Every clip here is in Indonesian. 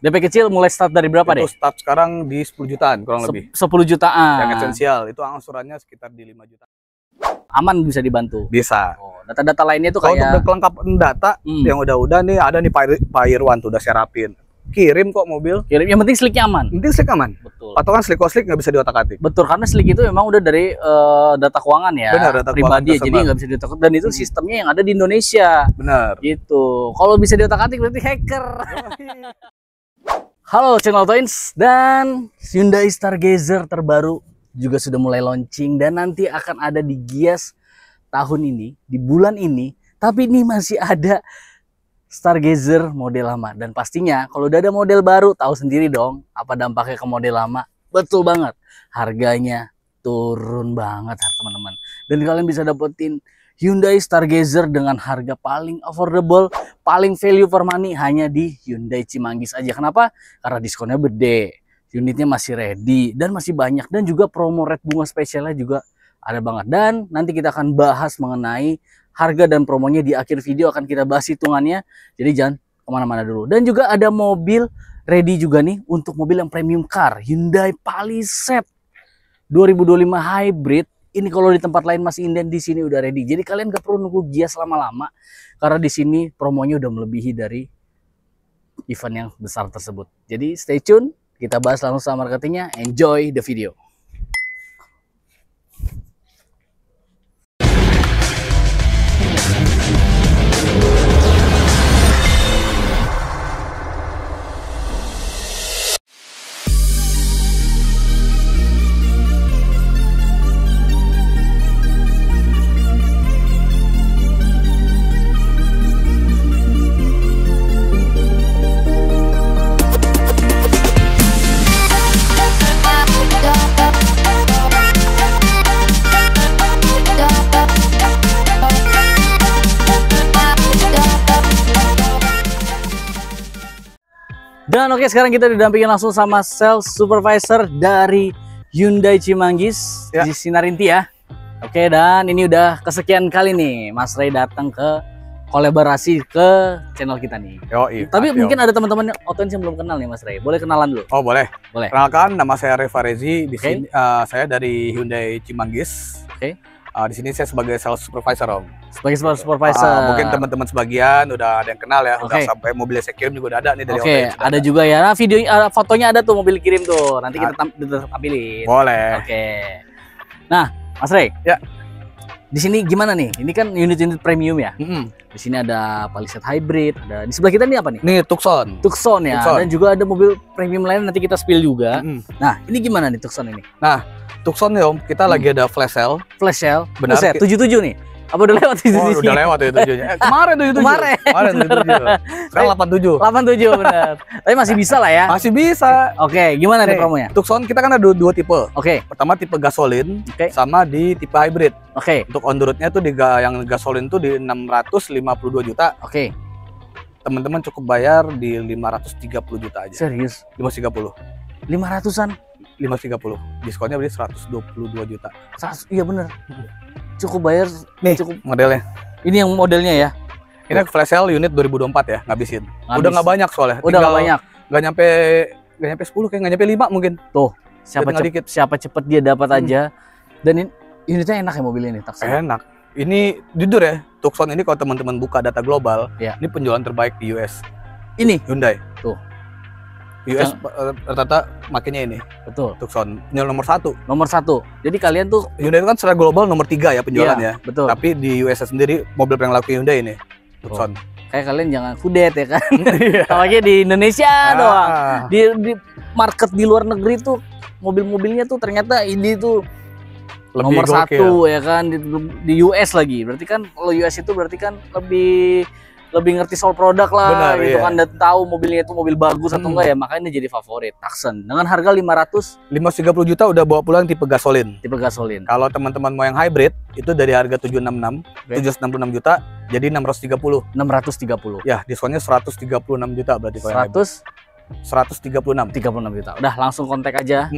DP kecil mulai start dari berapa deh? Itu start sekarang di 10 jutaan kurang lebih. 10 jutaan. Yang esensial itu angsurannya sekitar di 5 juta. Aman bisa dibantu. Bisa. Data-data lainnya itu Kalau kayak untuk kelengkapan data yang udah tuh ada nih Pak Irwan tuh udah saya rapin. Kirim kok mobil. kirim. Yang penting slicknya aman. Penting slik aman. Betul. Atau kan slik nggak bisa diotak-atik. Betul, karena slick itu memang udah dari data keuangan ya. Benar, data pribadi keuangan jadi nggak bisa diotak-atik. Dan itu sistemnya yang ada di Indonesia. Benar. Gitu. Kalau bisa diotak-atik berarti hacker. Halo channel Twins, dan Hyundai Stargazer terbaru juga sudah mulai launching dan nanti akan ada di Gias tahun ini, di bulan ini. Tapi ini masih ada Stargazer model lama, dan pastinya kalau udah ada model baru tahu sendiri dong apa dampaknya ke model lama. Betul banget, harganya turun banget teman-teman, dan kalian bisa dapetin Hyundai Stargazer dengan harga paling affordable, paling value for money hanya di Hyundai Cimanggis aja. Kenapa? Karena diskonnya gede, unitnya masih ready dan masih banyak, dan juga promo red bunga spesialnya juga ada banget. Dan nanti kita akan bahas mengenai harga dan promonya di akhir video, akan kita bahas hitungannya. Jadi jangan kemana-mana dulu. Dan juga ada mobil ready juga nih untuk mobil yang premium car, Hyundai Palisade 2025 hybrid. Ini kalau di tempat lain masih inden, di sini udah ready. Jadi kalian gak perlu nunggu Gias lama-lama, karena di sini promonya udah melebihi dari event yang besar tersebut. Jadi stay tune, kita bahas langsung sama marketingnya. Enjoy the video. Dan oke, sekarang kita didampingin langsung sama sales supervisor dari Hyundai Cimanggis di Sinarinti ya. Oke, dan ini udah kesekian kali nih Mas Ray datang ke kolaborasi ke channel kita nih. Tapi mungkin ada teman-teman audiens yang belum kenal nih Mas Ray. Boleh kenalan dulu? Oh boleh. Boleh. Kenalkan, nama saya Reva Rezi. Di sini saya dari Hyundai Cimanggis. Oke. Di sini saya sebagai sales supervisor, Om. Sebagai sales supervisor. Mungkin teman-teman sebagian udah ada yang kenal ya. Udah sampai mobil saya kirim juga udah ada nih dari Oke, ada juga ya. Nah, video fotonya ada tuh mobil kirim tuh. Nanti kita tampilin. Boleh. Oke. Nah, Mas Ray. Ya. Di sini gimana nih? Ini kan unit-unit premium ya. Di sini ada Palisade hybrid, ada di sebelah kita nih apa nih? Nih Tucson. Tucson ya. Dan juga ada mobil premium lain, nanti kita spill juga. Nah, ini gimana nih Tucson ini? Nah, Tucson ya Om, kita lagi ada flash sale. Flash sale? Benar. 77 nih? Apa udah lewat 77? Oh, udah lewat 77-nya. Kemarin 77. Kemarin 77. Sekarang 87. 87 benar. Tapi masih bisa lah ya? Masih bisa. Oke, gimana nih promonya? Tucson kita kan ada dua tipe. Oke. Pertama tipe gasolin, sama di tipe hybrid. Oke. Untuk on the road-nya tuh yang gasolin tuh di 652 juta. Oke. Teman-teman cukup bayar di 530 juta aja. Serius? 530. 500-an? 530. Diskonnya berarti 122 juta. Iya bener. Cukup bayar nih, cukup modelnya. Ini yang modelnya ya. Ini flash sale unit 2024 ya, ngabisin. Udah nggak banyak soalnya. Udah nggak banyak. Nggak nyampe 10 kayak, nggak nyampe 5 mungkin. Tuh, siapa cepet dia dapat aja. Dan unitnya enak ya mobil ini, Tucson. Enak. Ini jujur ya, Tucson ini kalau teman-teman buka data global, ini penjualan terbaik di US. Ini Hyundai. Tuh. US rata-rata makanya ini. Betul. Tucson nomor 1. Nomor 1. Jadi kalian tuh Hyundai itu kan secara global nomor 3 ya penjualannya. Iya, betul. Tapi di US sendiri mobil paling laku Hyundai ini Tucson. Kayak kalian jangan kudet ya kan. Apalagi di Indonesia doang. Di market di luar negeri tuh mobil-mobilnya tuh ternyata ini tuh lebih nomor gokil. 1 ya kan di US lagi. Berarti kan kalau US itu berarti kan lebih ngerti soal produk lah. Benar, gitu kan, dan tahu mobilnya itu mobil bagus atau enggak ya, makanya jadi favorit Tucson dengan harga 530 juta udah bawa pulang tipe gasolin. Kalau teman-teman mau yang hybrid itu dari harga 766 juta jadi 630. Ya, diskonnya 136 juta berarti kalau 136 juta. Udah langsung kontak aja.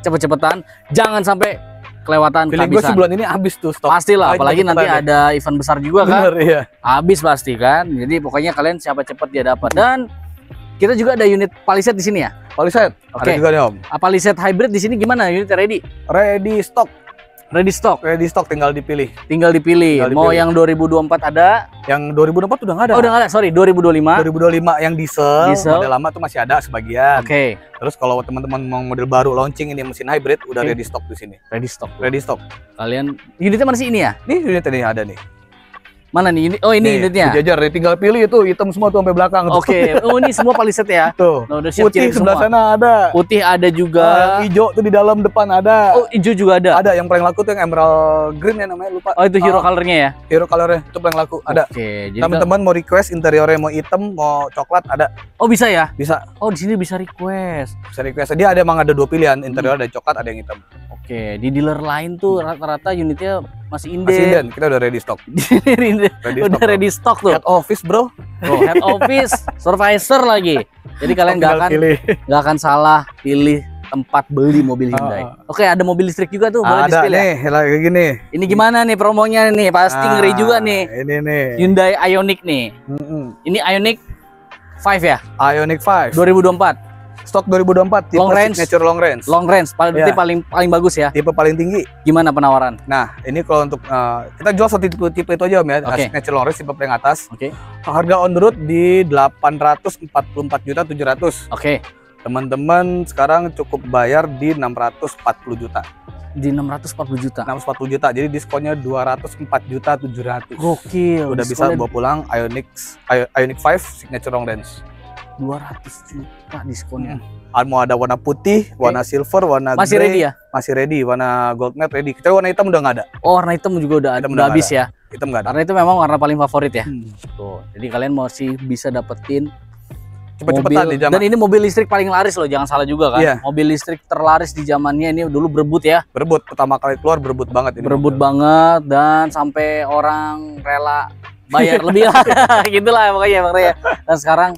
Cepet-cepetan. Jangan sampai kelewatan. Feeling gue sebulan ini habis tuh stok. Pastilah, apalagi nanti ada event besar juga kan. Bener, iya. Habis pasti kan. Jadi pokoknya kalian siapa cepet dia dapat. Dan Kita juga ada unit Palisade di sini ya? Palisade. Ada juga nih Om. Palisade hybrid di sini gimana unit ready? Ready stock. Ready stock. Ready stock, tinggal dipilih. Tinggal dipilih. Mau yang 2024 ada? Yang 2024 udah nggak ada. Oh, udah nggak ada. Sorry, 2025. 2025 yang diesel. Model lama tuh masih ada sebagian. Oke. Terus kalau teman-teman mau model baru launching ini mesin hybrid udah ready stock di sini. Ready stock. Ready stock. Kalian unitnya mana sih ini ya? Nih unit ini ada nih. Mana nih? Oh, ini nih, unitnya. Jajar, tinggal pilih itu hitam semua tuh sampai belakang. Oke. Oh, ini semua Palisade ya. Tuh. Nah, udah siap putih sebelah semua. sana ada. Putih ada juga. Hijau tuh di dalam depan ada. Oh, hijau juga ada. Ada yang paling laku tuh yang emerald green ya namanya, lupa. Oh, itu hero colornya ya? Hero colornya itu paling laku. Ada. Oke. Teman-teman mau request interiornya mau hitam, mau coklat ada. Oh, bisa ya? Bisa. Oh, di sini bisa request. Bisa request. Dia emang ada 2 pilihan, interior ada coklat, ada yang hitam. Oke, di dealer lain tuh rata-rata unitnya masih inden. Masih inden, kita udah ready stock. Udah ready stock tuh. Head office, bro. Oh, head office, supervisor lagi. Jadi kalian nggak akan salah pilih tempat beli mobil Hyundai. Oke, ada mobil listrik juga tuh, boleh ada nih, kayak gini. Ini gimana nih promonya nih? Pasti ngeri juga nih. Ini nih. Hyundai Ioniq nih. Ini Ioniq 5 ya? Ioniq 5. 2024. Stok 2024, tipe long range, signature long range. Long range, paling bagus ya. Tipe paling tinggi. Gimana penawaran? Nah, ini kalau untuk kita jual satu tipe itu aja Om ya. Signature long range tipe paling atas. Oke. Harga on the road di 844.700.000. Oke. Teman-teman sekarang cukup bayar di 640 juta. Di 640 juta. 640 juta. Jadi diskonnya 204.700.000. Gokil. Udah bisa bawa pulang Ioniq 5 signature long range. 200 juta diskonnya. Mau ada warna putih, warna silver, warna masih grey, ready ya? Masih ready, warna gold matte ready. Kita warna hitam udah nggak ada. Oh, warna hitam juga udah habis ya? Hitam nggak ada. Karena itu memang warna paling favorit ya. Tuh, jadi kalian masih bisa dapetin cepet-cepetan di zaman. Dan ini mobil listrik paling laris loh, jangan salah juga kan. Yeah. Mobil listrik terlaris di zamannya ini dulu berebut ya. Berebut, pertama kali keluar berebut banget ini. Berebut banget dan sampai orang rela bayar lebih lah. Gitulah pokoknya Bang Rey. Dan sekarang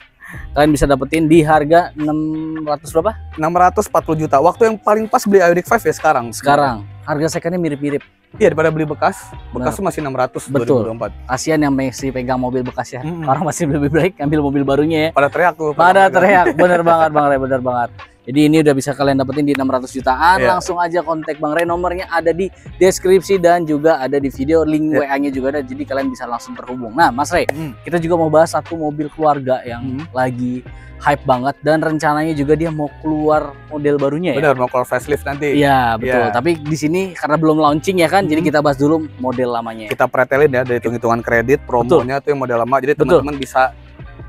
kalian bisa dapetin di harga 600 berapa? 640 juta. Waktu yang paling pas beli Ioniq 5 ya sekarang. Sekarang harga secondnya mirip-mirip. Iya, daripada beli bekas. Bekas tuh masih 600. Betul. 2024. Kasihan yang masih pegang mobil bekas ya. Orang masih lebih baik ambil mobil barunya ya. Pada teriak tuh. Pada teriak. Bener banget Bang Rey, bener banget. Jadi ini udah bisa kalian dapetin di 600 jutaan. Langsung aja kontak Bang Rey, nomornya ada di deskripsi dan juga ada di video, link WA-nya juga ada. Jadi kalian bisa langsung terhubung. Nah, Mas Rey, kita juga mau bahas satu mobil keluarga yang lagi hype banget dan rencananya juga dia mau keluar model barunya ya. Bener, mau keluar facelift nanti. Iya, betul. Tapi di sini karena belum launching ya kan, jadi kita bahas dulu model lamanya. Kita pretelin ya dari hitung-hitungan kredit, promonya tuh yang model lama. Jadi teman-teman bisa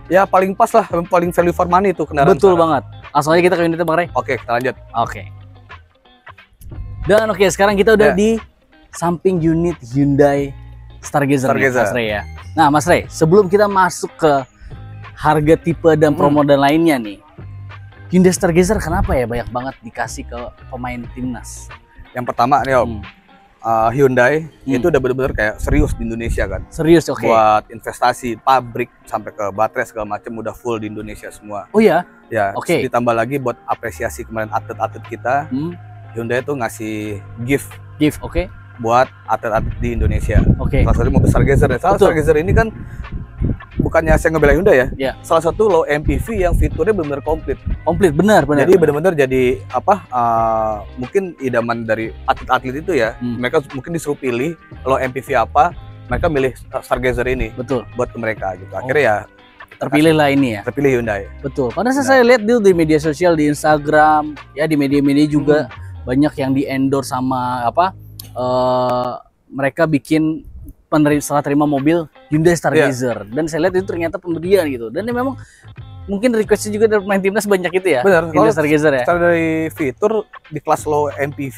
ya paling pas lah, paling value for money itu kendaraan. Betul banget. Langsung aja kita ke unitnya Bang Rey. Oke, kita lanjut. Oke. Dan sekarang kita udah di samping unit Hyundai Stargazer. Mas Rey ya. Nah, Mas Rey, sebelum kita masuk ke harga tipe dan promo dan lainnya nih, Hyundai Stargazer kenapa ya banyak banget dikasih ke pemain timnas? Yang pertama nih Om, Hyundai itu udah bener-bener kayak serius di Indonesia kan. Serius, oke. Buat investasi, pabrik sampai ke baterai segala macam udah full di Indonesia semua. Oh ya? Ya, ditambah lagi buat apresiasi kemarin atlet-atlet kita, Hyundai tuh ngasih gift, buat atlet-atlet di Indonesia. Salah satu mobil Stargazer. Stargazer ini kan bukannya saya ngebela Hyundai ya, salah satu low MPV yang fiturnya benar-benar komplit. Benar. Jadi benar-benar jadi apa? Mungkin idaman dari atlet-atlet itu ya. Mereka mungkin disuruh pilih low MPV apa, mereka milih Stargazer ini. Betul. Buat ke mereka gitu. Akhirnya ya terpilih lah ini ya. Terpilih Hyundai. Betul. Karena saya lihat di media sosial, di Instagram, ya di media-media juga banyak yang di endorse sama apa? Mereka bikin setelah terima mobil Hyundai Stargazer dan saya lihat itu ternyata pemberian gitu, dan memang mungkin requestnya juga dari pemain timnas banyak itu ya. Benar, Hyundai Stargazer ya. Secara dari fitur di kelas low MPV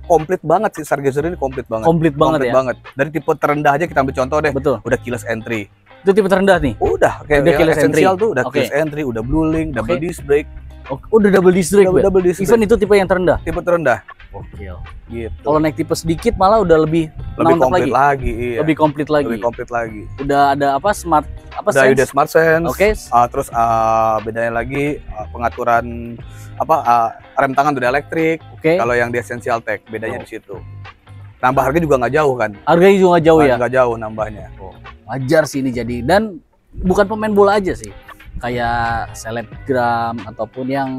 komplit banget sih. Stargazer ini komplit banget. Komplit banget. Dari tipe terendah aja kita ambil contoh deh. Betul. Udah keyless entry. Itu tipe terendah nih. Udah kayak keyless entry tuh udah keyless entry, udah blue link, double disc brake. Udah double disc brake. Double disc brake. Even itu tipe yang terendah. Tipe terendah. Gokil. Gitu. Kalau naik tipe sedikit malah udah lebih komplit lagi. Iya. Lebih komplit lagi. Udah ada apa udah smart sense. Terus bedanya lagi pengaturan rem tangan udah elektrik. Kalau yang di Essential Tech bedanya di situ. Nambah harga juga nggak jauh kan? Harganya juga nggak jauh ya? Nggak jauh nambahnya. Wajar sih ini jadi, dan bukan pemain bola aja sih. kayak selebgram ataupun yang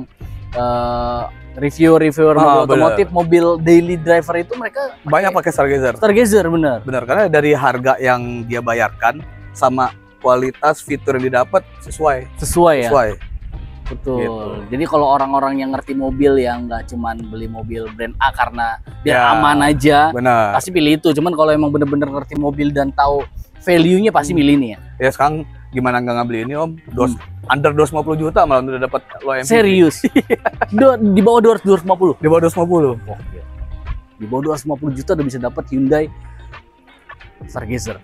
reviewer mobil otomotif, mobil daily driver itu mereka banyak pakai Stargazer. Stargazer bener Karena dari harga yang dia bayarkan sama kualitas fitur yang didapat sesuai ya. Betul. Gitu. Jadi kalau orang-orang yang ngerti mobil, yang nggak cuman beli mobil brand A karena biar aman aja, pasti pilih itu. Cuman kalau emang bener-bener ngerti mobil dan tahu value-nya, pasti milih ini ya. Ya sekarang gimana nggak beli ini Om? Under 250 juta malah udah dapat low MPV. Serius? Di bawah 250? Di bawah 250. Di bawah 250 juta udah bisa dapat Hyundai Stargazer.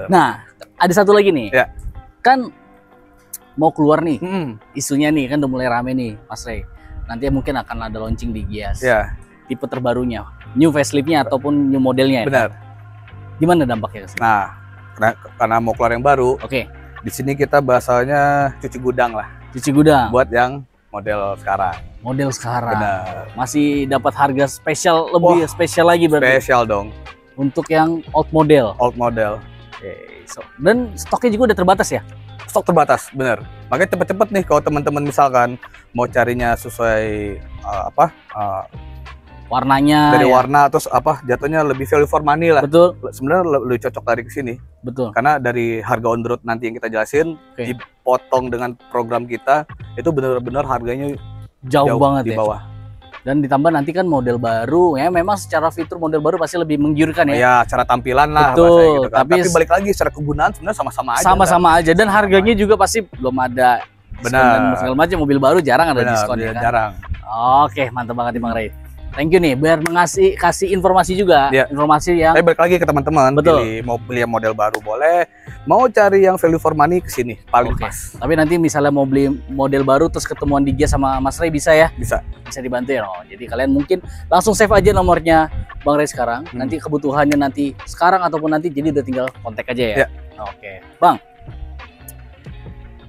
Nah, ada satu lagi nih. Ya. Kan mau keluar nih, isunya nih kan udah mulai rame nih, Mas Ray. Nanti mungkin akan ada launching di Gias. Ya. Tipe terbarunya, new facelift-nya ataupun new modelnya. Benar. Gimana dampaknya? Nah, karena mau keluar yang baru. Oke. Di sini kita bahasanya cuci gudang lah. Cuci gudang. Buat yang model sekarang. Model sekarang. Benar. Masih dapat harga spesial, lebih spesial lagi berarti. Spesial dong. Untuk yang old model. Old model. Oke. Dan stoknya juga udah terbatas ya? Stok terbatas, bener. Makanya cepet-cepet nih kalau teman-teman misalkan mau carinya sesuai warnanya dari ya. Warna terus jatuhnya lebih value for money lah. Betul. Sebenarnya lebih cocok lari ke sini. Betul. Karena dari harga on the road nanti yang kita jelasin dipotong dengan program kita itu benar-benar harganya jauh banget di bawah. Dan ditambah nanti kan model baru ya, memang secara fitur model baru pasti lebih menggiurkan ya. Ya, cara tampilan lah. Betul. Gitu kan. Tapi balik lagi secara kegunaan sebenarnya sama-sama aja. Sama-sama aja dan harganya juga pasti belum ada. Benar. Segala macam mobil baru jarang ada diskon ya kan. Jarang. Oke, mantap banget nih Bang Ray. Thank you nih, biar kasih informasi juga, informasi yang. Balik lagi ke teman-teman, mau beli yang model baru boleh, mau cari yang value for money ke sini paling pas. Tapi nanti misalnya mau beli model baru terus ketemuan di Gias sama Mas Ray bisa ya? Bisa dibantu ya. Jadi kalian mungkin langsung save aja nomornya Bang Ray sekarang. Nanti kebutuhannya nanti sekarang ataupun nanti, jadi udah tinggal kontak aja ya. Oke, Bang.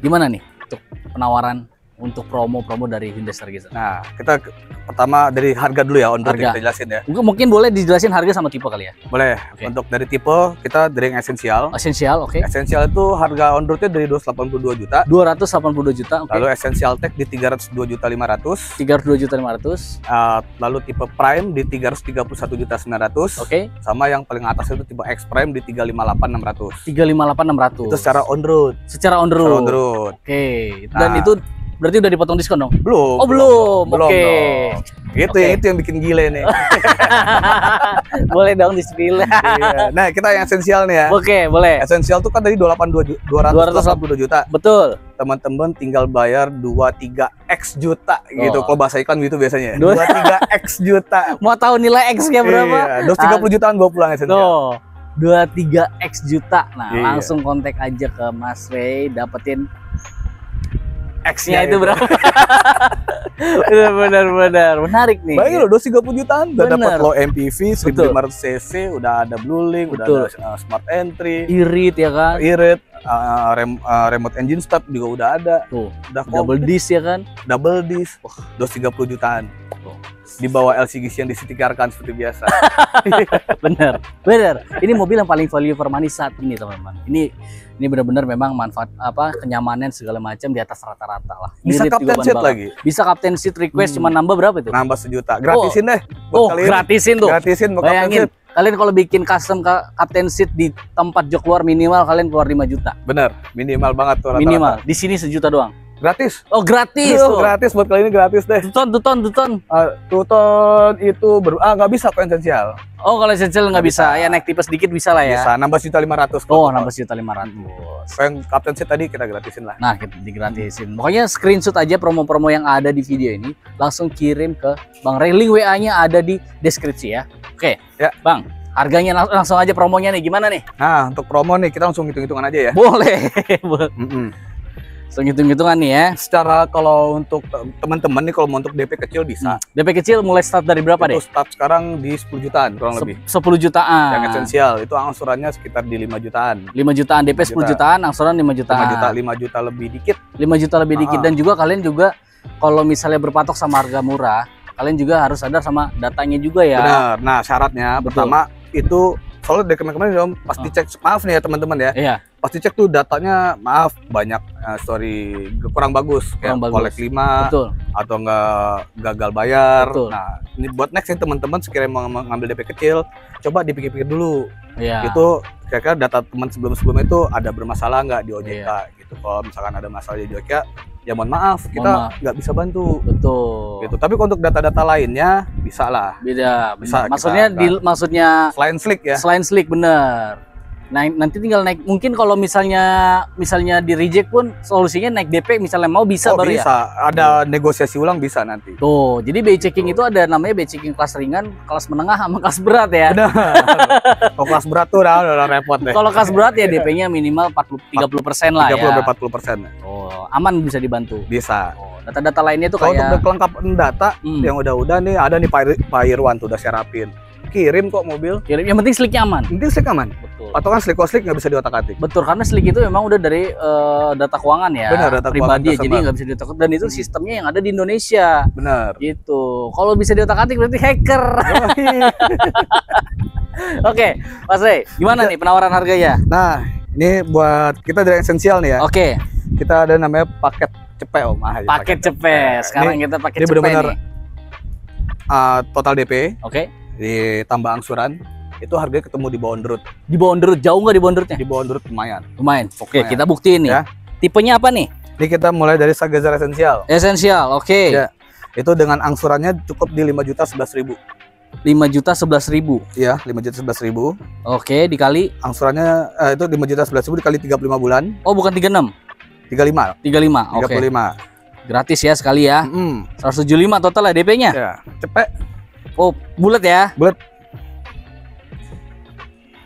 Gimana nih untuk penawaran untuk promo-promo dari Hyundai Stargazer? Nah, kita pertama dari harga dulu ya, on road kita jelasin ya. Mungkin boleh dijelasin harga sama tipe kali ya? Boleh. Untuk dari tipe kita dari yang esensial. Esensial, oke. Esensial itu harga on roadnya dari 282 juta. 282 juta, oke. Lalu esensial tech di 302.500. 302.500. Lalu tipe prime di 331.900. Oke. Sama yang paling atas itu tipe X prime di 358.600. 358.600. Itu secara on road. Secara on road. Oke. Dan itu berarti udah dipotong diskon dong? Belum. Oh, belum. Oke. Itu yang bikin gile nih. Boleh dong di-spill. Nah, kita yang esensial nih ya. Oke, boleh. Esensial tuh kan tadi 282 juta. Betul. Teman-teman tinggal bayar 23x juta gitu. Kalau bahasa iklan gitu biasanya. 23x juta. Mau tahu nilai X-nya berapa? 230 jutaan bawa pulang esensial. 23x juta. Nah, langsung kontak aja ke Mas Ray, dapetin X-nya itu berapa? Benar menarik nih. Bayangin loh, 230 jutaan udah dapat low MPV 1500 cc, udah ada Blue Link, udah ada Smart Entry, irit ya kan? Irit, remote engine start juga udah ada. Udah double disc ya kan? Double disc. 230 jutaan. Di bawah LCGC yang disetikarkan seperti biasa. Bener. Ini mobil yang paling value for money saat ini, teman-teman. Ini benar-benar memang manfaat kenyamanan segala macam di atas rata-rata lah. Bisa captain seat lagi. Bisa captain seat request cuma nambah berapa itu? Nambah 1 juta. Gratisin deh. Gratisin tuh. Gratisin mau captain seat. Kalian kalau bikin custom captain seat di tempat jok keluar minimal kalian keluar 5 juta. Bener, minimal banget tuh rata-rata. Minimal. Di sini 1 juta doang. Gratis. Oh, gratis. Gratis buat kali ini, gratis deh. 2 ton. 2 ton itu nggak bisa kok esensial. Oh, kalau esensial nggak bisa. Ya naik tipe sedikit bisa lah ya. Bisa, nambah 1.500. Oh, nambah 1.500. Yang captain seat tadi kita gratisin lah. Nah, kita digratisin. Pokoknya screenshot aja promo-promo yang ada di video ini, langsung kirim ke Bang Ray. Link WA-nya ada di deskripsi ya. Oke. Ya, Bang. Harganya langsung aja promonya nih, gimana nih? Nah, untuk promo nih kita langsung hitung-hitungan aja ya. Boleh. So, hitung-hitungan nih ya. Secara kalau untuk teman-teman nih kalau mau untuk DP kecil bisa. DP kecil mulai start dari berapa deh? Start sekarang di 10 jutaan kurang lebih. 10 jutaan. Yang esensial itu angsurannya sekitar di 5 jutaan. 5 jutaan DP 10 jutaan, angsuran 5 jutaan. 5 juta lebih dikit. 5 juta lebih dikit dan juga kalian juga kalau misalnya berpatok sama harga murah, kalian juga harus sadar sama datanya juga ya. Benar. Nah, syaratnya pertama itu soalnya dari kemarin pas dicek, maaf nih ya teman-teman ya. Iya. pasti cek tuh datanya, maaf banyak kurang bagus, kayak kolek 5 betul, atau enggak gagal bayar. Betul. Nah, ini buat next nih teman-teman sekiranya mau ngambil DP kecil, coba dipikir-pikir dulu. Iya. Itu kira-kira data teman sebelum-sebelumnya itu ada bermasalah nggak di OJK gitu. Kalau misalkan ada masalah di OJK, ya mohon maaf, kita nggak bisa bantu. Betul. Gitu. Tapi untuk data-data lainnya bisa lah. Beda. Bisa. Maksudnya maksudnya selain slick ya. Selain slick, bener. Nah, nanti tinggal naik. Mungkin kalau misalnya di reject pun solusinya naik DP misalnya mau bisa baru bisa. ya. Ada negosiasi ulang bisa nanti. Tuh, jadi BI checking itu ada namanya BI checking kelas ringan, kelas menengah sama kelas berat ya. Benar. Kalau kelas berat tuh udah repot deh. Kalau kelas berat ya DP-nya minimal 30% lah 30 ya. 40%. Oh, aman bisa dibantu. Bisa. Oh, data-data lainnya tuh kalau kayak untuk kelengkapan data yang udah nih ada nih Pak Irwan tuh udah saya rapin. Kirim kok mobil. Kirim, yang penting slicknya aman. Penting slick aman. Betul. Atau kan slick nggak bisa diotak-atik. Betul, karena slick itu memang udah dari data keuangan ya. Benar, data pribadi ya, jadi nggak bisa diotak-atik. Dan itu sistemnya yang ada di Indonesia. Benar. Gitu. Kalau bisa diotak-atik berarti hacker. Oke, Mas Rey, gimana nih penawaran harganya? Nah, ini buat kita dari esensial nih ya. Oke. Kita ada namanya paket cepet Om. Paket cepet. Sekarang kita paket cepet nih. Total DP. Oke. Ditambah angsuran, itu harganya ketemu di bawah underroot. Di bawah underroot, jauh nggak di bawah underrootnya? Di bawah underroot lumayan. Oke, kita buktiin nih. Ya. Tipenya apa nih? Ini kita mulai dari Stargazer esensial. Esensial, oke. Ya. Itu dengan angsurannya cukup di 5.011.000. 5.011.000. Iya, 5.011.000. Oke, dikali angsurannya itu 5.011.000 dikali 35 bulan. Oh, bukan 36. 35. 35. Oke. 35. Gratis ya sekali ya. 175 total ya DP-nya. Ya, cepet. Oh, bulat ya? Bulat.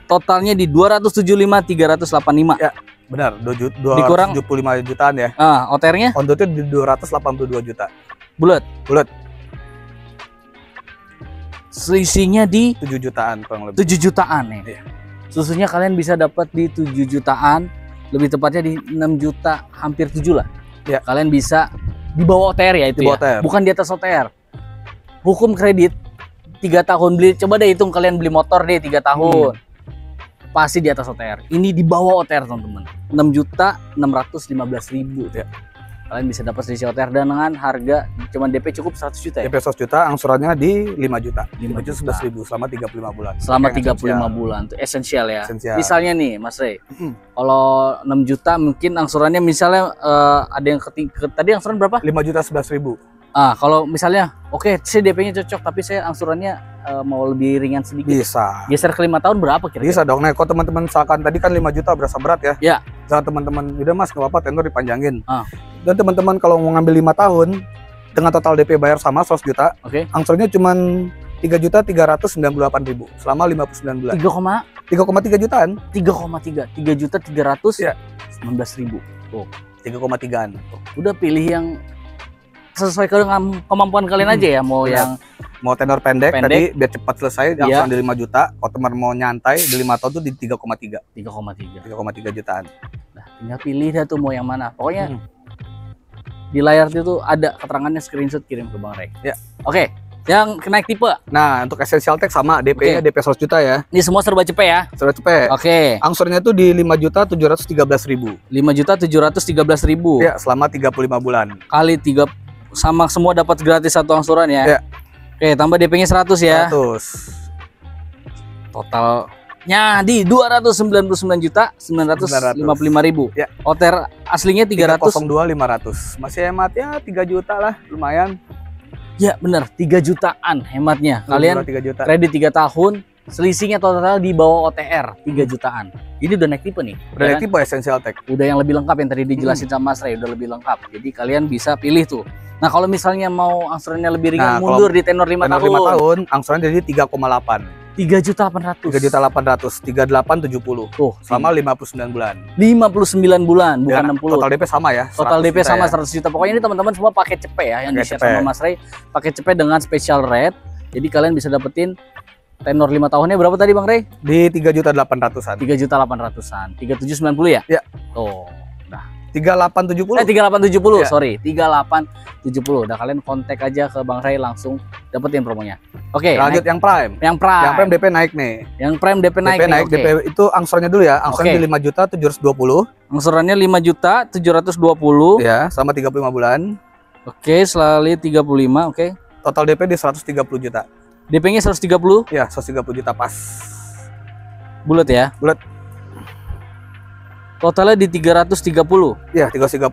Totalnya di 275.385. Ya, benar. 275 jutaan ya. OTR-nya? OTR-nya di 282 juta. Bulat. Bulat. Selisihnya di 7 jutaan kurang lebih. 7 jutaan nih. Iya. Susunya kalian bisa dapat di 7 jutaan, lebih tepatnya di 6 juta, hampir 7 lah. Ya. Kalian bisa di bawah OTR ya itu ya. OTR. Bukan di atas OTR. Hukum kredit 3 tahun beli, coba deh hitung kalian beli motor deh 3 tahun. Pasti di atas OTR. Ini di bawah OTR teman-teman. 6.615.000 ya. Kalian bisa dapat selisih OTR dengan harga cuman DP cukup 100 juta ya. DP 100 juta, angsurannya di 5 juta. 5.011.000 selama 35 bulan. Selama 35 bulan itu esensial ya. Esensial. Misalnya nih Mas Rey. Kalau 6 juta mungkin angsurannya misalnya ada yang tadi angsuran berapa? 5.011.000. Kalau misalnya oke, saya DP-nya cocok tapi saya angsurannya mau lebih ringan sedikit. Bisa. Geser ke 5 tahun berapa kira-kira? Bisa dong. Nah, kalau teman-teman misalkan tadi kan 5 juta berasa berat ya. Ya. Misalkan teman-teman, udah Mas nggak apa-apa tenor dipanjangin. Dan teman-teman kalau mau ngambil 5 tahun dengan total DP bayar sama 100 juta, angsurannya cuma 3.398.000 selama 59 bulan. 3,3 jutaan. 3.319.000. Tuh, 3,3an. Udah pilih yang sesuai dengan kemampuan kalian aja ya, mau yang mau tenor pendek tadi biar cepat selesai angsuran di 5 juta, kalau teman mau nyantai di 5 tahun tuh di 3,3 jutaan. Nah, tinggal pilih dah tuh mau yang mana. Pokoknya di layar itu ada keterangannya, screenshot kirim ke Bang Rey. Ya. Oke. Yang naik tipe. Nah, untuk Essential Tech sama DP-nya DP 100 juta ya. Ini semua serba cepet ya. Serba cepet. Oke. Angsurnya tuh di 5.713.000. 5.713.000. Ya, selama 35 bulan. Kali 3 sama semua dapat gratis satu angsuran ya. Ya. Oke, tambah DP-nya 100 ya. 100. Totalnya di 299.955.000. Ya. OTR aslinya 302.500. Masih hemat ya 3 juta lah, lumayan. Ya, bener, 3 jutaan hematnya. Kalian 3 juta. Kredit 3 tahun, selisihnya total di bawah OTR 3 jutaan. Ini udah naik tipe nih. Udah naik tipe Essential Tech. Udah yang lebih lengkap yang tadi dijelasin sama Mas Rey, udah lebih lengkap. Jadi kalian bisa pilih tuh. Nah, kalau misalnya mau angsurannya lebih ringan, mundur di tenor 5 tahun. 5 tahun, angsurannya jadi 3,8. 3.800.000. 3.800.000, 3870. Tuh, sama 59 bulan. 59 bulan, bukan 60. Total DP sama ya. Total DP sama 100 juta. Pokoknya ini teman-teman semua paket cepet ya, yang di-share sama Mas Rey. Paket cepet dengan special rate. Jadi kalian bisa dapetin tenor 5 tahunnya berapa tadi Bang Rey? Di 3.800.000-an. 3.800.000-an. 3.790 ya? Ya. Tuh. Nah, 3870. 3870, ya. sorry. 3870. Udah kalian kontak aja ke Bang Ray langsung dapetin promonya. Oke, lanjut naik. Yang Prime. Yang Prime DP naik nih. Yang Prime DP naik. DP itu angsurannya dulu ya. Angsurannya di 5.720. Angsurannya 5.720. Ya, sama 35 bulan. Oke, selalu 35, oke. Total DP di 130 juta. DP-nya 130? Ya, 130 juta pas. Bulat ya? Bulat. Totalnya di 330. Ya, 330,2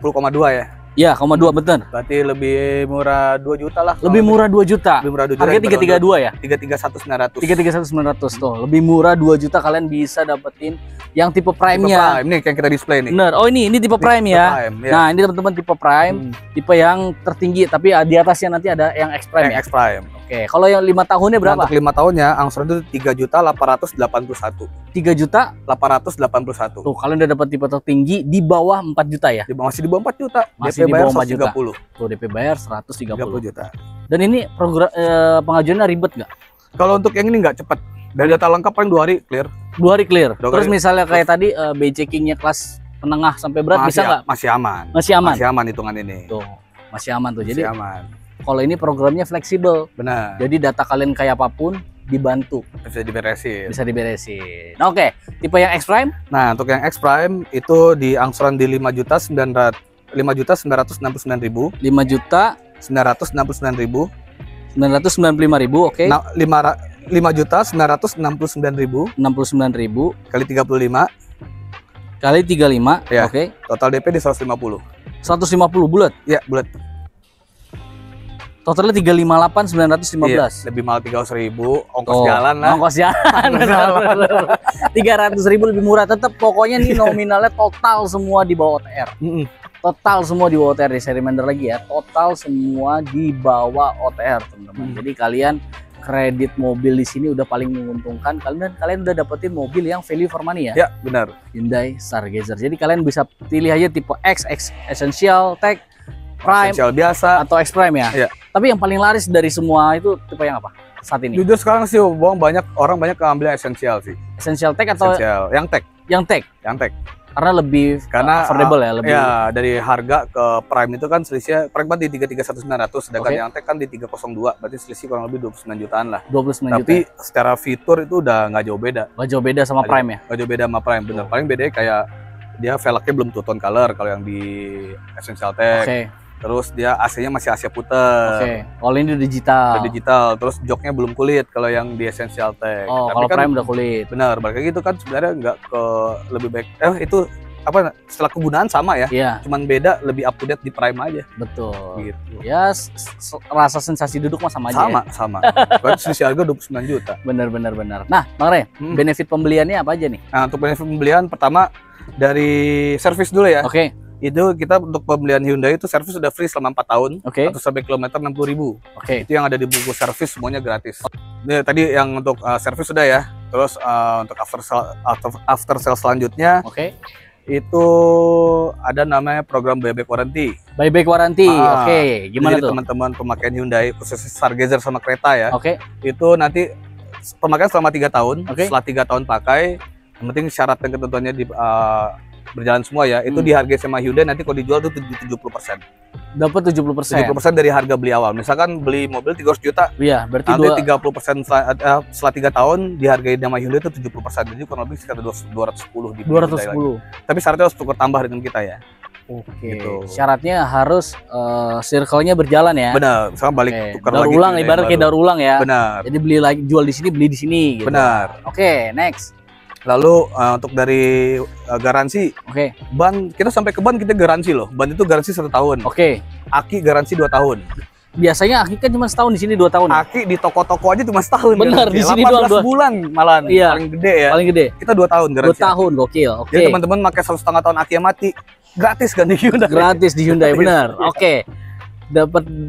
ya. Ya, 0,2 bener. Berarti lebih murah 2 juta lah. Lebih murah 2 juta. Lebih murah 2 juta. Harga 332 ya? 331.900. 331.900 tuh. Lebih murah 2 juta kalian bisa dapetin yang tipe Prime-nya. Prime nih yang kita display nih. Bener. Oh ini tipe Prime ya. Prime, ya. Nah, ini teman-teman tipe Prime, tipe yang tertinggi tapi di atasnya nanti ada yang X Prime ya. X Prime. Oke, kalau yang 5 tahunnya berapa? Nah, untuk 5 tahunnya angsuran itu 3.881. 3.881. Tuh, kalian udah dapat tipe tertinggi di bawah 4 juta ya? Masih di bawah 4 juta. Masih di bawah 4 juta. 130. Tuh, DP bayar 130 juta. Dan ini program pengajuannya ribet nggak? Kalau untuk yang ini nggak cepet. Dari data lengkap paling 2 hari clear. 2 hari clear. Terus hari. misalnya kayak tadi B checkingnya kelas menengah sampai berat bisa nggak? Masih aman. Masih aman. Masih aman hitungan ini. Tuh, masih aman tuh. Masih Jadi aman. kalau ini programnya fleksibel. Benar. Jadi data kalian kayak apapun dibantu. Bisa diberesin. Bisa diberesin. Nah, oke, tipe yang X Prime? Nah, untuk yang X Prime itu di angsuran di 5.969.000. 5.969.000. 995.000. Oke. Nah, 5.969.000 69.000 kali 35 kali 35 ya. Oke. Total DP di 150. 150 bulat. Ya, bulat. Totalnya 358.915. Iya, lebih mahal 300.000 ongkos jalan lah. Ongkos jalan. 300.000 lebih murah tetap. Pokoknya nih nominalnya total semua di bawah OTR. Total semua di bawah OTR. Saya reminder lagi ya, total semua di bawah OTR, teman-teman. Jadi kalian kredit mobil di sini udah paling menguntungkan. Kalian udah dapetin mobil yang value for money ya. Ya, benar. Hyundai Stargazer. Jadi kalian bisa pilih aja tipe X Essential, Tech, Prime, Essential biasa atau X Prime ya. Iya. Tapi yang paling laris dari semua itu tipe yang apa saat ini? Jujur sekarang sih banyak orang ngambil Essential sih. Essential Tech atau Essential. Yang Tech. Yang Tech. Karena lebih affordable ya, lebih. Ya, dari harga ke Prime itu kan selisihnya Prime kan di 331.900, sedangkan yang Tech kan di 302, berarti selisih kurang lebih 29 jutaan lah. 29 Tapi juta. secara fitur itu udah nggak jauh beda. Nggak jauh beda sama Prime ya? Nggak jauh beda sama Prime, bener. Paling bedanya kayak dia velgnya belum two tone color kalau yang di Essential Tech. Terus dia AC-nya masih AC puter. Kalau ini udah digital. Udah digital. Terus joknya belum kulit kalau yang di Essential Tech. Oh, kalau kan, Prime udah kulit. Bener, kayak gitu kan sebenarnya nggak ke lebih baik. Itu apa setelah kegunaan sama ya? Iya. Cuman beda lebih up to date di Prime aja. Betul. Gitu. Ya rasa sensasi duduk mah sama aja. Sama. Berarti selisih harga 29 juta. Bener. Nah, Bang Ray, benefit pembeliannya apa aja nih? Nah, untuk benefit pembelian pertama dari servis dulu ya. Oke. Itu kita untuk pembelian Hyundai itu servis sudah free selama 4 tahun. Oke. Atau sampai kilometer 60.000. Oke. Itu yang ada di buku servis semuanya gratis. Ini tadi yang untuk servis sudah ya. Terus untuk after sale selanjutnya. Oke. Itu ada namanya program buyback warranty. Buyback warranty. Oke. Gimana jadi tuh? Teman-teman pemakaian Hyundai khusus Stargazer sama kereta ya. Oke. Itu nanti pemakaian selama 3 tahun. Oke. Setelah 3 tahun pakai, yang penting syarat dan ketentuannya berjalan semua ya. Itu dihargai sama Hyundai nanti kalau dijual itu 70%. Dapat 70%. 70% dari harga beli awal. Misalkan beli mobil 300 juta. Iya, berarti nanti 30% setelah 3 tahun dihargai sama Hyundai itu 70%. Jadi kurang lebih sekitar 210 di 210. Tapi syaratnya harus tukar tambah dengan kita ya. Oke. Gitu. Syaratnya harus circle-nya berjalan ya. Benar. Misalkan balik tukar daur lagi. Ulang ibarat kayak daur ulang ya. Benar. Jadi beli lagi, jual di sini, beli di sini gitu. Benar. Oke, next. Lalu untuk dari garansi, ban kita sampai ke ban kita garansi loh. Ban itu garansi 1 tahun. Aki garansi 2 tahun. Biasanya aki kan cuma setahun, di sini 2 tahun. Aki di toko-toko aja cuma setahun. Benar, di sini 18 bulan malah paling gede ya. Paling gede. Kita 2 tahun garansi. 2 tahun, gokil. Oke. Jadi teman-teman pakai 1,5 tahun aki mati, gratis kan di Hyundai. Gratis di Hyundai, benar. Oke.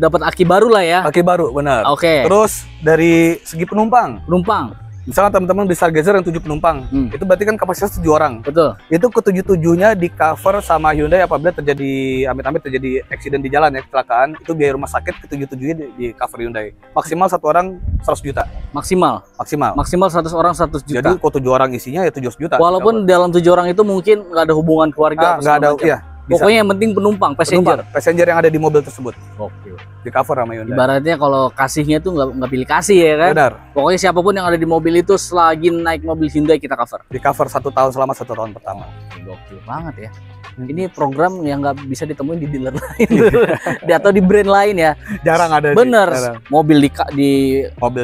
Dapat aki baru lah ya. Aki baru, benar. Oke. Terus dari segi penumpang. Misalnya teman-teman di Stargazer yang 7 penumpang, itu berarti kan kapasitas 7 orang. Betul. Itu ke-7-7-nya di cover sama Hyundai apabila terjadi amit-amit terjadi accident di jalan ya, kecelakaan, itu biaya rumah sakit ke-7-7-nya di cover Hyundai. Maksimal 1 orang 100 juta. Maksimal 100 orang 100 juta. Jadi kalau 7 orang isinya ya 700 juta. Walaupun dalam 7 orang itu mungkin nggak ada hubungan keluarga. Nggak ada, iya. Pokoknya yang penting penumpang, passenger yang ada di mobil tersebut. Oke. Di cover sama Hyundai. Ibaratnya kalau kasihnya tuh nggak pilih kasih ya kan? Benar. Pokoknya siapapun yang ada di mobil itu selagi naik mobil Hyundai kita cover. Di cover 1 tahun selama 1 tahun pertama. Gokil banget ya. Ini program yang nggak bisa ditemuin di dealer lain atau di brand lain ya. Jarang ada. Bener. Mobil di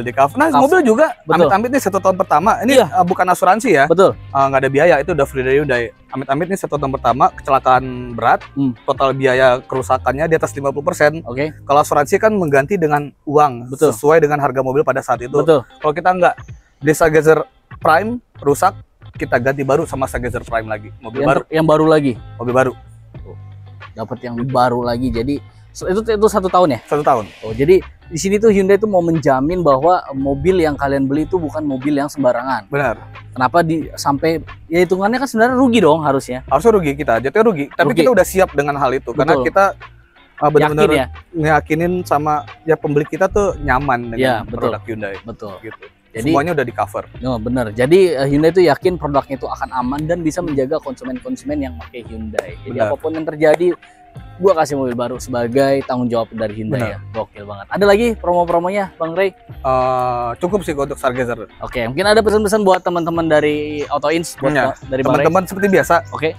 cover. Nah, mobil juga amit-amit nih 1 tahun pertama. Ini bukan asuransi ya. Betul. Nggak ada biaya, itu udah free dari Hyundai. Amit-amit nih 1 tahun pertama kecelakaan berat, total biaya kerusakannya di atas 50%. Oke. Kalau asuransi kan mengganti dengan uang. Betul. Sesuai dengan harga mobil pada saat itu. Betul. Kalau kita nggak, di Stargazer Prime rusak, kita ganti baru sama Stargazer Prime lagi, mobil baru. Yang baru lagi. Mobil baru. Dapat yang baru lagi. Jadi itu 1 tahun ya? 1 tahun. Oh, jadi di sini tuh Hyundai tuh mau menjamin bahwa mobil yang kalian beli itu bukan mobil yang sembarangan. Benar. Kenapa sampai ya hitungannya kan sebenarnya rugi dong harusnya. Harusnya rugi, kita jatuhnya rugi. Tapi kita udah siap dengan hal itu. Betul. Karena kita benar-benar ngeyakinin sama ya pembeli kita tuh nyaman dengan produk Hyundai. Betul. Gitu. Jadi semuanya udah di cover. Bener. Jadi Hyundai itu yakin produknya itu akan aman dan bisa menjaga konsumen-konsumen yang pakai Hyundai. Jadi apapun yang terjadi, gua kasih mobil baru sebagai tanggung jawab dari Hyundai. Ya. Gokil banget. Ada lagi promo-promonya, Bang Ray? Cukup sih untuk Stargazer. Oke, mungkin ada pesan-pesan buat teman-teman dari Auto-Ins, dari teman-teman seperti biasa. Oke.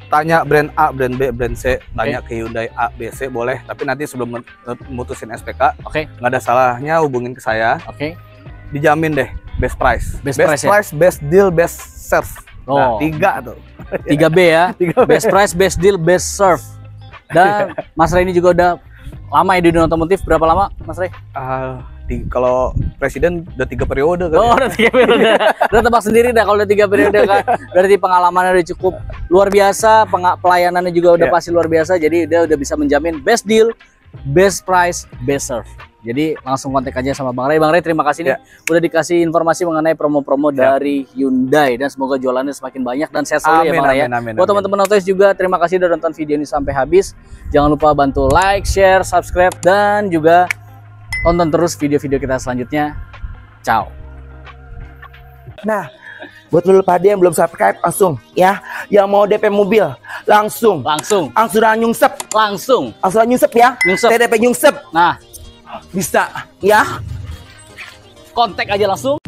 Tanya brand A, brand B, brand C, tanya ke Hyundai A, B, C boleh, tapi nanti sebelum memutusin SPK, nggak ada salahnya hubungin ke saya. Dijamin deh best price, best deal, best serve. Nah, 3 tuh. 3B ya. 3B. Best price, best deal, best serve. Dan Mas Ray ini juga udah lama ya di dunia otomotif. Berapa lama, Mas Ray? Kalau presiden udah 3 periode kan. Udah 3 periode. Udah tebak sendiri dah kalau udah 3 periode kan. Berarti pengalamannya udah cukup luar biasa, pelayanannya juga udah pasti luar biasa. Jadi dia udah bisa menjamin best deal, best price, best serve. Jadi langsung kontak aja sama Bang Ray. Bang Ray, terima kasih nih udah dikasih informasi mengenai promo-promo dari Hyundai, dan semoga jualannya semakin banyak dan sehat selalu ya Bang Ray. Buat teman-teman Auto-Ins juga terima kasih udah nonton video ini sampai habis. Jangan lupa bantu like, share, subscribe, dan juga tonton terus video-video kita selanjutnya. Ciao. Nah, buat lu pada yang belum subscribe langsung ya, yang mau DP mobil langsung nyungsep ya, TDP nyungsep. Nah, bisa ya, kontak aja langsung.